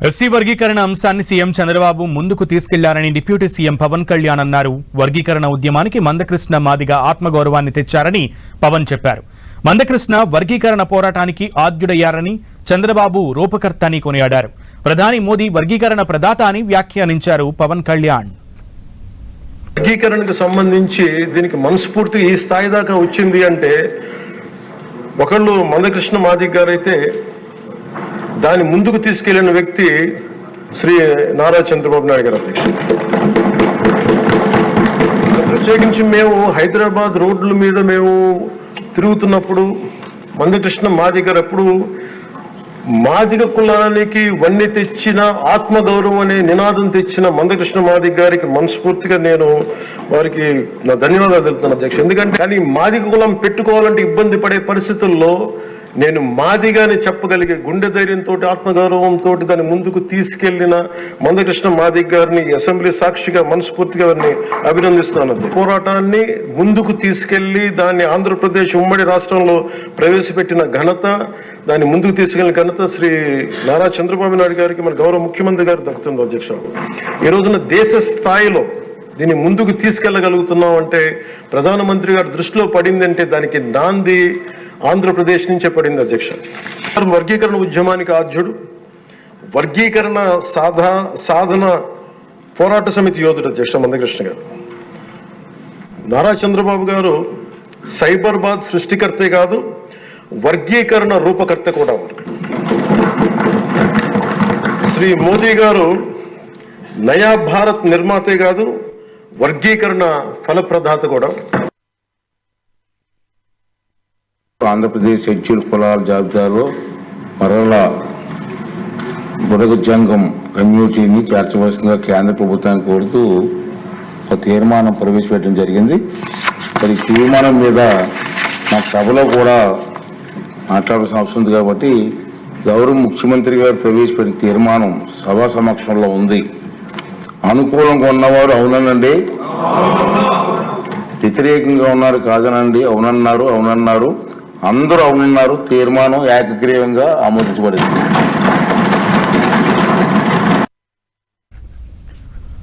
SC వర్గీకరణ అంశాన్ని CM Chandrababu ముందుకు తీసుకెళ్లారని డిప్యూటీ సీఎం పవన్ కళ్యాణ్ అన్నారు. వర్గీకరణ ఉద్యమానికి మందకృష్ణ మాదిగ ఆత్మగౌరవాన్ని తెచ్చారని పవన్ చెప్పారు. మందకృష్ణ వర్గీకరణ పోరాటానికి ఆద్యుడయ్యారని, చంద్రబాబు రూపకర్త అని కొనియాడారు. ప్రధాని మోదీ వర్గీకరణ ప్రదాత అని వ్యాఖ్యానించారు పవన్ కళ్యాణ్. వర్గీకరణకు సంబంధించి దీనికి మనస్ఫూర్తిగా ఈ స్థాయి దాకా వచ్చింది అంటే ఒకళ్ళు మందకృష్ణ మాదిగ గారైతే దాన్ని ముందుకు తీసుకెళ్లిన వ్యక్తి శ్రీ నారా చంద్రబాబు నాయుడు గారు అధ్యక్షుడు. ప్రత్యేకించి మేము హైదరాబాద్ రోడ్ల మీద మేము తిరుగుతున్నప్పుడు మందకృష్ణ మాదిగ గారు ఎప్పుడు మాదిగ కులానికి వన్నె తెచ్చిన, ఆత్మగౌరవం అనే నినాదం తెచ్చిన మందకృష్ణ మాదిగ గారికి మనస్ఫూర్తిగా నేను వారికి నా ధన్యవాదాలు తెలుపుతున్నాను అధ్యక్షుడు. ఎందుకంటే కానీ మాదిగ కులం పెట్టుకోవాలంటే ఇబ్బంది పడే పరిస్థితుల్లో నేను మాదిగాని చెప్పగలిగే గుండె ధైర్యంతో, ఆత్మగౌరవంతో దాన్ని ముందుకు తీసుకెళ్లిన మందకృష్ణ మాదిగ గారిని అసెంబ్లీ సాక్షిగా మనస్ఫూర్తిగా వారిని అభినందిస్తున్నాను. పోరాటాన్ని ముందుకు తీసుకెళ్లి దాన్ని ఆంధ్రప్రదేశ్ ఉమ్మడి రాష్ట్రంలో ప్రవేశపెట్టిన ఘనత, దాన్ని ముందుకు తీసుకెళ్లిన ఘనత శ్రీ నారా చంద్రబాబు నాయుడు గారికి, మన గౌరవ ముఖ్యమంత్రి గారికి దక్కుతుంది అధ్యక్ష. ఈ రోజున దేశ స్థాయిలో దీన్ని ముందుకు తీసుకెళ్లగలుగుతున్నాం అంటే ప్రధానమంత్రి గారి దృష్టిలో పడిందంటే దానికి నాంది ఆంధ్రప్రదేశ్ నుంచే పడింది అధ్యక్ష. వర్గీకరణ ఉద్యమానికి ఆద్యుడు, వర్గీకరణ సాధన పోరాట సమితి యోధుడు అధ్యక్ష మందకృష్ణ గారు. నారా చంద్రబాబు గారు సైబరాబాద్ సృష్టికర్తే కాదు, వర్గీకరణ రూపకర్త కూడా. శ్రీ మోదీ గారు నయా భారత్ నిర్మాతే కాదు, వర్గీకరణ ఫలప్రదాత కూడా. ఆంధ్రప్రదేశ్ షెడ్యూల్ కులాల జాబితాలో మరలా బుడగ జంగం కమ్యూనిటీని చేర్చవలసిందిగా కేంద్ర ప్రభుత్వాన్ని కోరుతూ ఒక తీర్మానం ప్రవేశపెట్టడం జరిగింది. మరి తీర్మానం మీద మా సభలో కూడా మాట్లాడాల్సిన అవసరం ఉంది కాబట్టి గౌరవ ముఖ్యమంత్రి గారు ప్రవేశపెట్టిన తీర్మానం సభా సమక్షంలో ఉంది. అనుకూలంగా ఉన్నవారు అవుననండి, వ్యతిరేకంగా ఉన్నారు కాదనండి. అవునన్నారు, అందరూ అవునన్నారు. తీర్మానం ఏకగ్రీవంగా ఆమోదించబడింది.